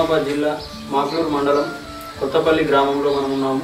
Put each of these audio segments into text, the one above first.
నిజామాబాద్ జిల్లా మాక్లూరు మండలం కొత్తపల్లి గ్రామంలో మనం ఉన్నాము.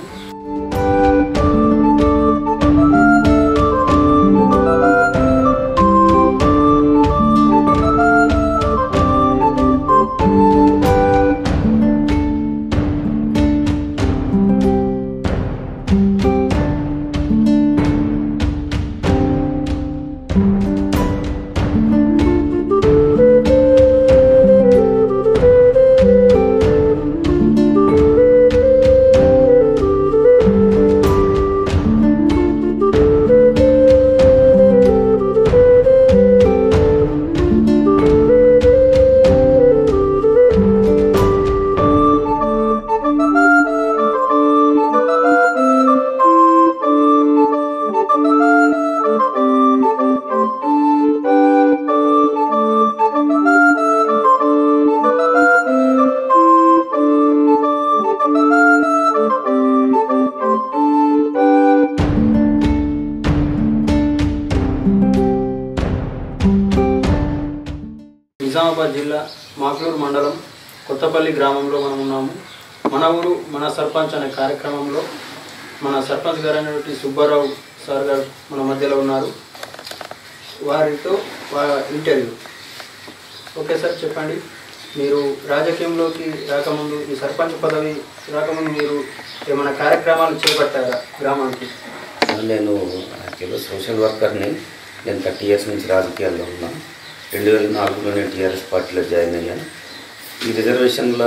నిజామాబాద్ జిల్లా మాక్లూరు మండలం కొత్తపల్లి గ్రామంలో మనం ఉన్నాము. మన ఊరు మన సర్పంచ్ అనే కార్యక్రమంలో మన సర్పంచ్ గారు అయినటువంటి సుబ్బారావు సార్ గారు మన మధ్యలో ఉన్నారు. వారితో ఇంటర్వ్యూ. ఓకే సార్, చెప్పండి, మీరు రాజకీయంలోకి రాకముందు, ఈ సర్పంచ్ పదవి రాకముందు మీరు ఏమైనా కార్యక్రమాలు చేపట్టారా గ్రామానికి? నేను యాక్చువల్గా సోషల్ వర్కర్ని. నేను 30 years నుంచి రాజకీయాల్లో ఉన్నాను. 2004లో టీఆర్ఎస్ పార్టీలో జాయిన్ అయ్యాను. ఈ రిజర్వేషన్ల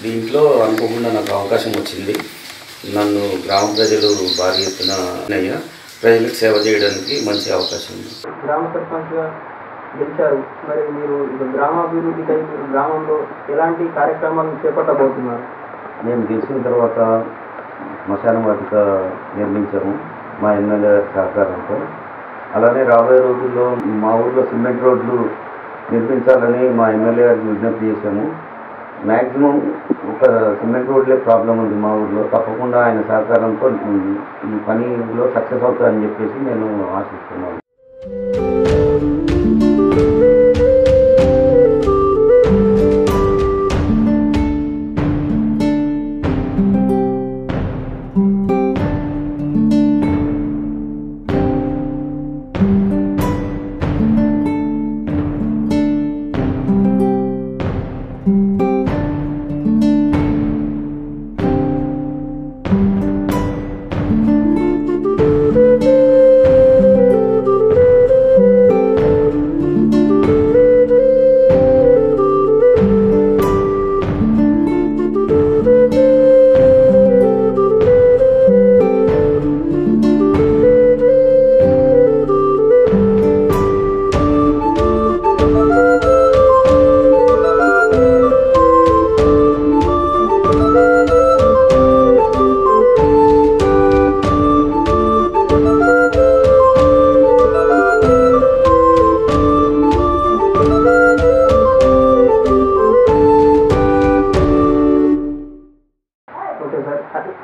దీంట్లో అనుకోకుండా నాకు అవకాశం వచ్చింది. నన్ను గ్రామ ప్రజలు భారీ ఎత్తున అయ్యా ప్రజలకు సేవ చేయడానికి మంచి అవకాశం ఉంది. గ్రామ సర్పంచ్గా గెలిచారు. మరి మీరు గ్రామాభివృద్ధికై గ్రామంలో ఎలాంటి కార్యక్రమాలను చేపట్టబోతున్నారు? మేము గెలిచిన తర్వాత శ్మశాన వాటిక నిర్మించాము మా ఎమ్మెల్యే సహకారంతో. అలానే రాబోయే రోజుల్లో మా ఊళ్ళో సిమెంట్ రోడ్లు నిర్మించాలని మా ఎమ్మెల్యే గారికి విజ్ఞప్తి చేశాము. మ్యాక్సిమం ఒక సిమెంట్ రోడ్లే ప్రాబ్లం ఉంది మా ఊళ్ళో. తప్పకుండా ఆయన సహకారంతో ఈ పనిలో సక్సెస్ అవుతారని చెప్పేసి నేను ఆశిస్తున్నాను.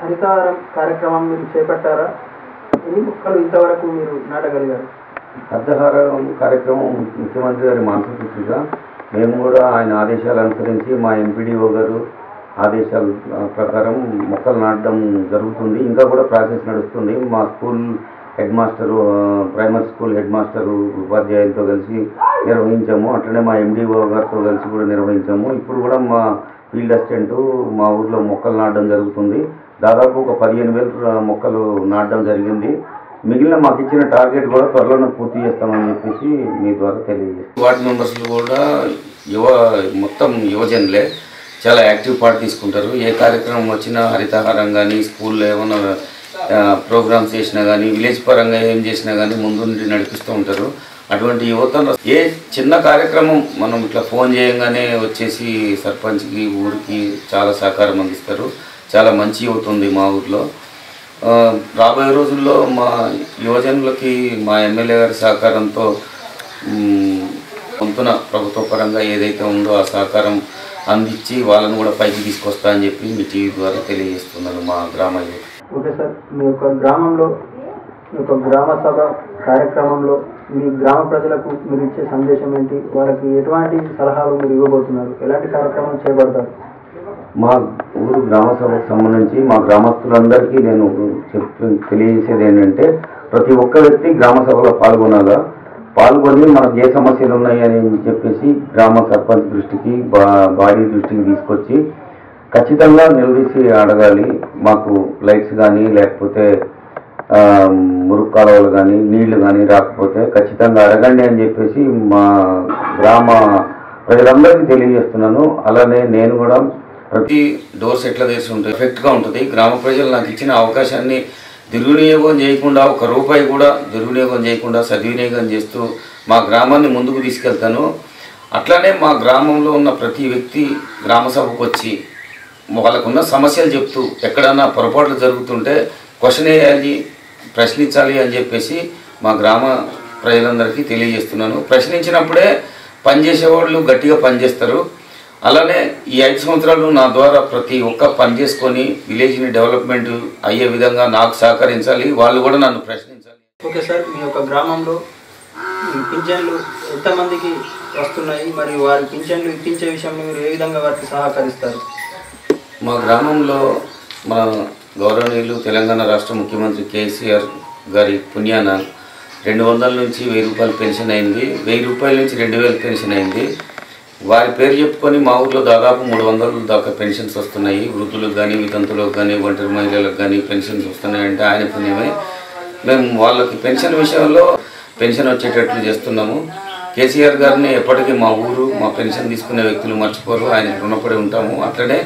హరితహారం కార్యక్రమం మీరు చేపట్టారా? ఎన్ని మొక్కలు ఇంతవరకు మీరు నాటగలిగారు? హరితహారం కార్యక్రమం ముఖ్యమంత్రి గారి మానసిక మేము కూడా ఆయన ఆదేశాలు అనుసరించి మా ఎంపీడీఓ గారు ఆదేశాల ప్రకారం మొక్కలు నాటడం జరుగుతుంది. ఇంకా కూడా ప్రాసెస్ నడుస్తుంది. మా school head master, primary school head master ఉపాధ్యాయులతో కలిసి నిర్వహించాము. అట్లనే మా ఎండిఓ గారితో కలిసి కూడా నిర్వహించాము. ఇప్పుడు కూడా మా ఫీల్డ్ అసిస్టెంట్ మా ఊర్లో మొక్కలు నాటడం జరుగుతుంది. దాదాపు ఒక 15,000 మొక్కలు నాటడం జరిగింది. మిగిలిన మాకు ఇచ్చిన టార్గెట్ కూడా త్వరలోనే పూర్తి చేస్తామని చెప్పేసి మీ ద్వారా తెలియజేస్తాం. వార్డు మెంబర్స్లు కూడా మొత్తం యువజనులే చాలా యాక్టివ్ పార్ట్ తీసుకుంటారు. ఏ కార్యక్రమం వచ్చినా హరితహారం కానీ, స్కూల్లో ఏమైనా ప్రోగ్రామ్స్ చేసినా కానీ, విలేజ్ పరంగా ఏం చేసినా కానీ ముందుండి నడిపిస్తూ ఉంటారు. అటువంటి యువతలో ఏ చిన్న కార్యక్రమం మనం ఇట్లా ఫోన్ చేయంగానే వచ్చేసి సర్పంచ్కి, ఊరికి చాలా సహకారం అందిస్తారు. చాలా మంచి యువత ఉంది మా ఊర్లో. రాబోయే రోజుల్లో మా యువజనులకి మా ఎమ్మెల్యే గారి సహకారంతో వంతున ప్రభుత్వ పరంగా ఏదైతే ఉందో ఆ సహకారం అందించి వాళ్ళను కూడా పైకి తీసుకొస్తా అని చెప్పి మీ టీవీ ద్వారా తెలియజేస్తున్నాను మా గ్రామ యువత. ఓకే సార్, మీ యొక్క గ్రామంలో, మీ యొక్క గ్రామ సభ కార్యక్రమంలో మీ గ్రామ ప్రజలకు మీరు ఇచ్చే సందేశం ఏంటి? వారికి ఎటువంటి సలహాలు మీరు ఇవ్వబోతున్నారు? ఎలాంటి కార్యక్రమాలు చేపడతారు? మా ఊరు గ్రామ సభకు సంబంధించి మా గ్రామస్తులందరికీ నేను తెలియజేసేది ఏంటంటే, ప్రతి ఒక్క వ్యక్తి గ్రామ సభలో పాల్గొని మనకు ఏ సమస్యలు ఉన్నాయని చెప్పేసి గ్రామ సర్పంచ్ దృష్టికి బాడీ దృష్టికి తీసుకొచ్చి ఖచ్చితంగా నిలదీసి అడగాలి. మాకు లైట్స్ కానీ లేకపోతే మురుగు కాలువలు కానీ నీళ్లు కానీ రాకపోతే ఖచ్చితంగా అడగండి అని చెప్పేసి మా గ్రామ ప్రజలందరికీ తెలియజేస్తున్నాను. అలానే నేను కూడా ప్రతి డోర్స్ ఎట్లా తెరిచి ఉంటుంది పర్ఫెక్ట్గా ఉంటుంది. గ్రామ ప్రజలు నాకు ఇచ్చిన అవకాశాన్ని దుర్వినియోగం చేయకుండా, ఒక్క రూపాయి కూడా దుర్వినియోగం చేయకుండా సద్వినియోగం చేస్తూ మా గ్రామాన్ని ముందుకు తీసుకెళ్తాను. అట్లానే మా గ్రామంలో ఉన్న ప్రతి వ్యక్తి గ్రామ సభకు వచ్చి వాళ్ళకున్న సమస్యలు చెప్తూ ఎక్కడన్నా పొరపాట్లు జరుగుతుంటే క్వశ్చన్ వేయాలి, ప్రశ్నించాలి అని చెప్పేసి మా గ్రామ ప్రజలందరికీ తెలియజేస్తున్నాను. ప్రశ్నించినప్పుడే పనిచేసేవాళ్ళు గట్టిగా పనిచేస్తారు. అలానే ఈ 5 సంవత్సరాలు నా ద్వారా ప్రతి ఒక్క పని చేసుకొని విలేజ్ని డెవలప్మెంట్ అయ్యే విధంగా నాకు సహకరించాలి, వాళ్ళు కూడా నన్ను ప్రశ్నించాలి. ఓకే సార్, మీ యొక్క గ్రామంలో పింఛన్లు ఎంతమందికి వస్తున్నాయి? మరియు వారి పింఛన్లు ఇప్పించే విషయంలో మీరు ఏ విధంగా వారికి సహకరిస్తారు? మా గ్రామంలో మన గౌరవనీయులు తెలంగాణ రాష్ట్ర ముఖ్యమంత్రి కేసీఆర్ గారి పుణ్యాన 200 నుంచి 1000 రూపాయలు పెన్షన్ అయింది, 1000 రూపాయల నుంచి 2000 పెన్షన్ అయింది. వారి పేరు చెప్పుకొని మా ఊర్లో దాదాపు 300 దాకా పెన్షన్స్ వస్తున్నాయి. వృద్ధులకు కానీ, వితంతులకు కానీ, ఒంటరి మహిళలకు కానీ పెన్షన్స్ వస్తున్నాయంటే ఆయన పుణ్యమే. మేము వాళ్ళకి పెన్షన్ విషయంలో పెన్షన్ వచ్చేటట్లు చేస్తున్నాము. కేసీఆర్ గారిని ఎప్పటికీ మా ఊరు, మా పెన్షన్ తీసుకునే వ్యక్తులు మర్చిపోరు, ఆయనకు రుణపడి ఉంటాము. అట్లనే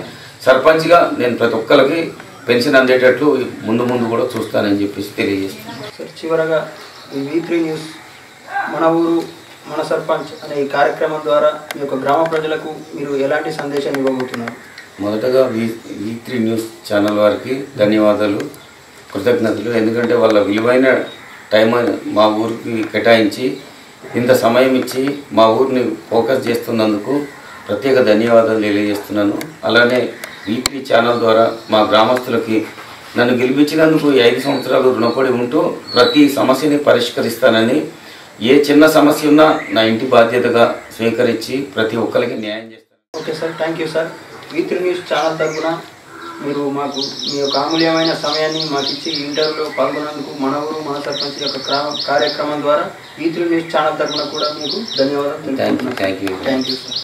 సర్పంచ్గా నేను ప్రతి ఒక్కరికి పెన్షన్ అందేటట్లు ముందు కూడా చూస్తానని చెప్పేసి తెలియజేస్తున్నాను. సార్, చివరగా ఈ V3 న్యూస్ మన ఊరు మన సర్పంచ్ అనే ఈ కార్యక్రమం ద్వారా మీ యొక్క గ్రామ ప్రజలకు మీరు ఎలాంటి సందేశాన్ని ఇవ్వబోతున్నారు? మొదటగా V3 న్యూస్ ఛానల్ వారికి ధన్యవాదాలు, కృతజ్ఞతలు. ఎందుకంటే వాళ్ళ విలువైన టైం మా ఊరికి కేటాయించి ఇంత సమయం ఇచ్చి మా ఊరిని ఫోకస్ చేస్తున్నందుకు ప్రత్యేక ధన్యవాదాలు తెలియజేస్తున్నాను. అలానే V3 ఛానల్ ద్వారా మా గ్రామస్తులకి నన్ను గెలిపించినందుకు ఈ 5 సంవత్సరాలు రుణపడి ఉంటూ ప్రతి సమస్యని పరిష్కరిస్తానని, ఏ చిన్న సమస్య ఉన్నా నా ఇంటి బాధ్యతగా స్వీకరించి ప్రతి ఒక్కరికి న్యాయం చేస్తాను. Okay sir, thank you sir. V3 news channel తరఫున మీరు మాకు మీ యొక్క అమూల్యమైన సమయాన్ని మాకు ఇచ్చి ఇంటర్వ్యూలో పాల్గొన్నందుకు మన ఊరు మన సర్పంచ్ యొక్క కార్యక్రమం ద్వారా V3 న్యూస్ ఛానల్ తరఫున కూడా మీకు ధన్యవాదాలు. Thank you. Thank you sir.